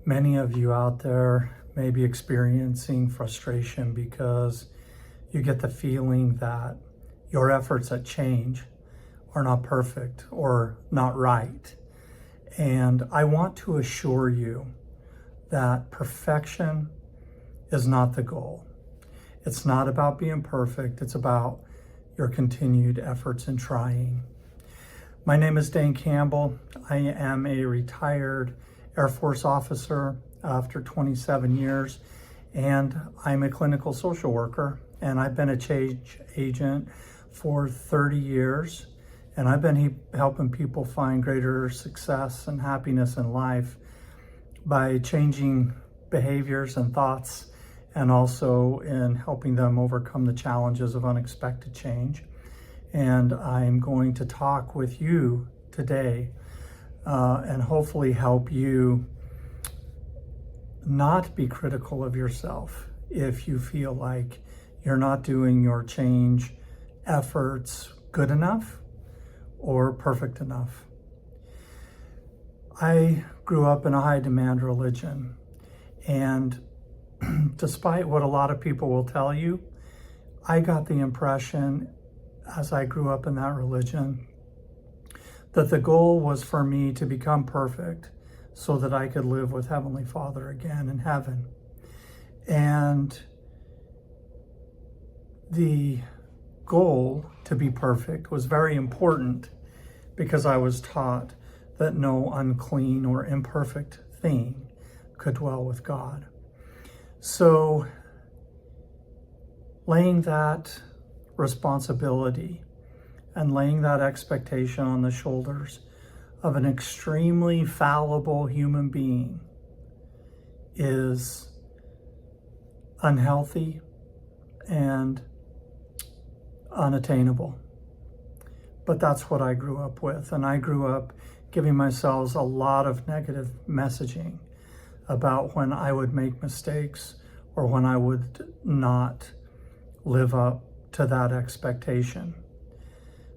Many of you out there may be experiencing frustration because you get the feeling that your efforts at change are not perfect or not right. And I want to assure you that perfection is not the goal. It's not about being perfect. It's about your continued efforts in trying. My name is Dane Campbell. I am a retired Air Force officer after 27 years, and I'm a clinical social worker, and I've been a change agent for 30 years, and I've been helping people find greater success and happiness in life by changing behaviors and thoughts, and also in helping them overcome the challenges of unexpected change. And I'm going to talk with you today and hopefully help you not be critical of yourself if you feel like you're not doing your change efforts good enough or perfect enough. I grew up in a high demand religion, and despite what a lot of people will tell you, I got the impression as I grew up in that religion that the goal was for me to become perfect so that I could live with Heavenly Father again in heaven. And the goal to be perfect was very important because I was taught that no unclean or imperfect thing could dwell with God. So laying that responsibility and laying that expectation on the shoulders of an extremely fallible human being is unhealthy and unattainable. But that's what I grew up with, and I grew up giving myself a lot of negative messaging about when I would make mistakes or when I would not live up to that expectation.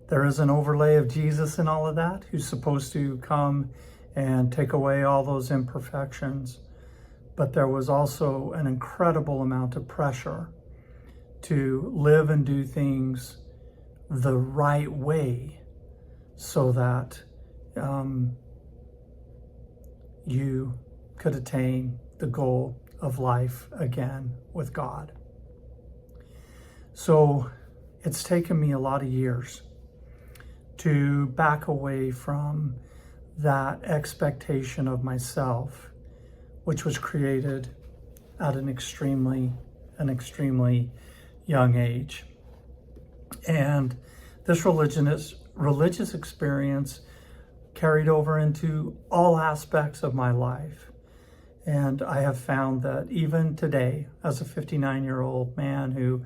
There is an overlay of Jesus in all of that, who's supposed to come and take away all those imperfections. But there was also an incredible amount of pressure to live and do things the right way so that you could attain the goal of life again with God. So it's taken me a lot of years to back away from that expectation of myself, which was created at an extremely young age. And this religious experience carried over into all aspects of my life. And I have found that even today, as a 59-year-old man who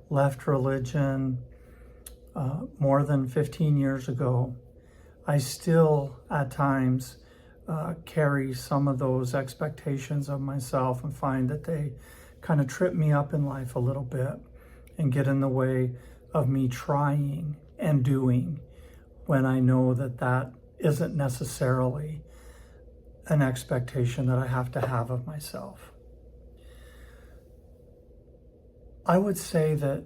left religion more than 15 years ago, I still at times carry some of those expectations of myself and find that they kind of trip me up in life a little bit and get in the way of me trying and doing when I know that that isn't necessarily an expectation that I have to have of myself. I would say that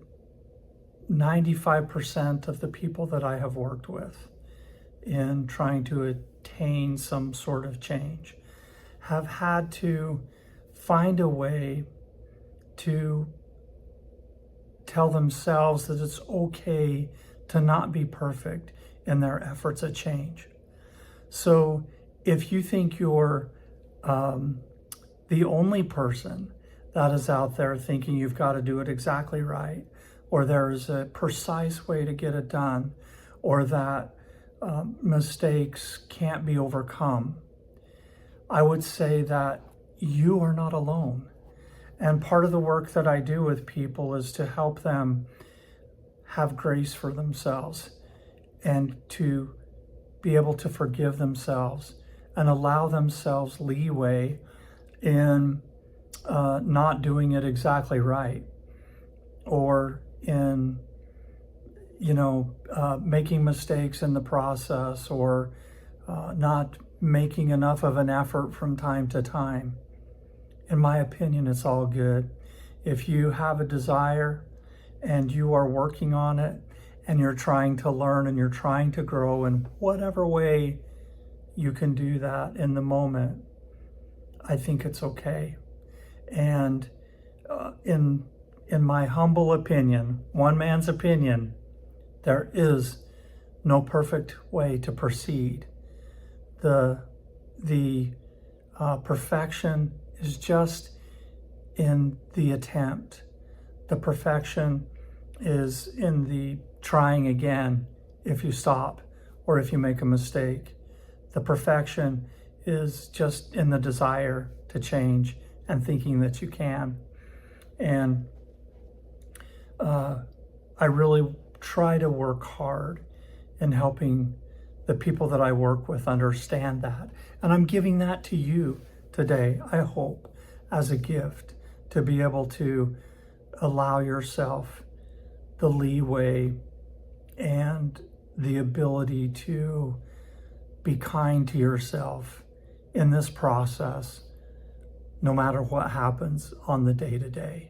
95% of the people that I have worked with in trying to attain some sort of change have had to find a way to tell themselves that it's okay to not be perfect in their efforts at change. So if you think you're the only person that is out there thinking you've got to do it exactly right, or there's a precise way to get it done, or that mistakes can't be overcome, I would say that you are not alone. And part of the work that I do with people is to help them have grace for themselves and to be able to forgive themselves and allow themselves leeway in not doing it exactly right, or in making mistakes in the process, or not making enough of an effort from time to time. In my opinion, it's all good. If you have a desire and you are working on it and you're trying to learn and you're trying to grow in whatever way you can do that in the moment, I think it's okay. And in my humble opinion, one man's opinion, there is no perfect way to proceed. The perfection is just in the attempt. The perfection is in the trying again if you stop or if you make a mistake. The perfection is just in the desire to change and thinking that you can. And I really try to work hard in helping the people that I work with understand that. And I'm giving that to you today, I hope, as a gift, to be able to allow yourself the leeway and the ability to be kind to yourself in this process, no matter what happens on the day-to-day.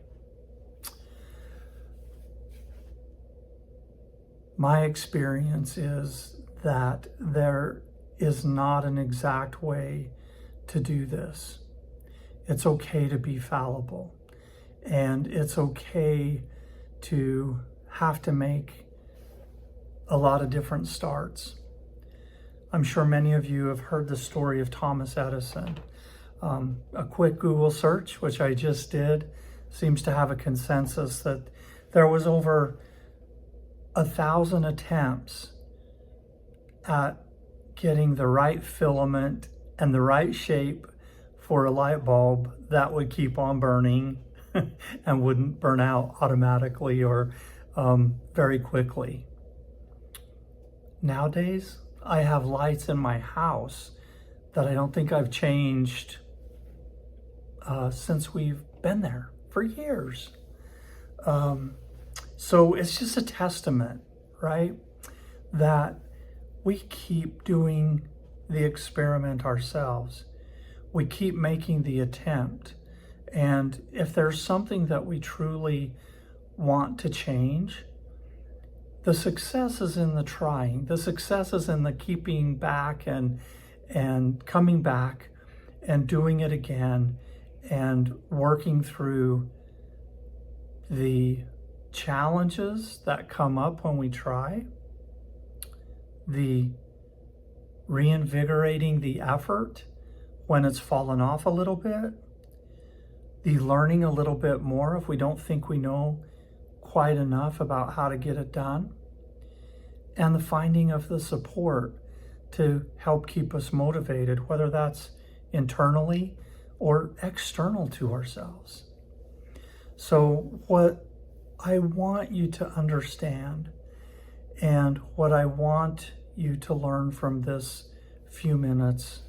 My experience is that there is not an exact way to do this. It's okay to be fallible, and it's okay to have to make a lot of different starts. I'm sure many of you have heard the story of Thomas Edison. A quick Google search, which I just did, seems to have a consensus that there was over 1,000 attempts at getting the right filament and the right shape for a light bulb that would keep on burning and wouldn't burn out automatically or very quickly. Nowadays, I have lights in my house that I don't think I've changed since we've been there for years. So it's just a testament, right, that we keep doing the experiment ourselves. We keep making the attempt. And if there's something that we truly want to change, the success is in the trying. The success is in the keeping back and coming back and doing it again and working through the challenges that come up when we try, the reinvigorating the effort when it's fallen off a little bit, the learning a little bit more if we don't think we know quite enough about how to get it done, and the finding of the support to help keep us motivated, whether that's internally or external to ourselves. So what I want you to understand, and what I want you to learn from this few minutes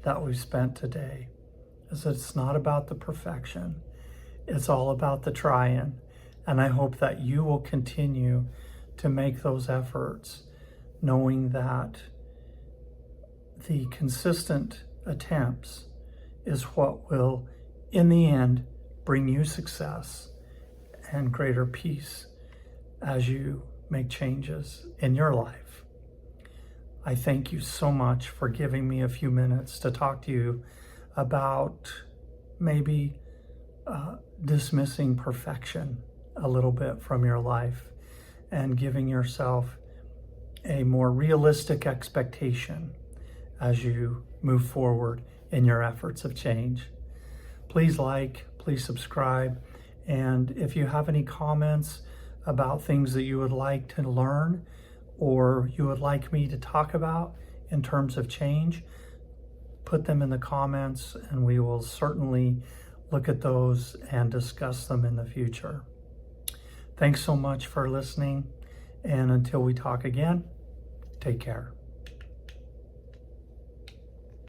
that we've spent today, is that it's not about the perfection. It's all about the trying. And I hope that you will continue to make those efforts, knowing that the consistent attempts is what will, in the end, bring you success and greater peace as you make changes in your life. I thank you so much for giving me a few minutes to talk to you about maybe dismissing perfection a little bit from your life and giving yourself a more realistic expectation as you move forward in your efforts of change. Please like, please subscribe, and if you have any comments about things that you would like to learn or you would like me to talk about in terms of change, put them in the comments and we will certainly look at those and discuss them in the future. Thanks so much for listening, and until we talk again, take care.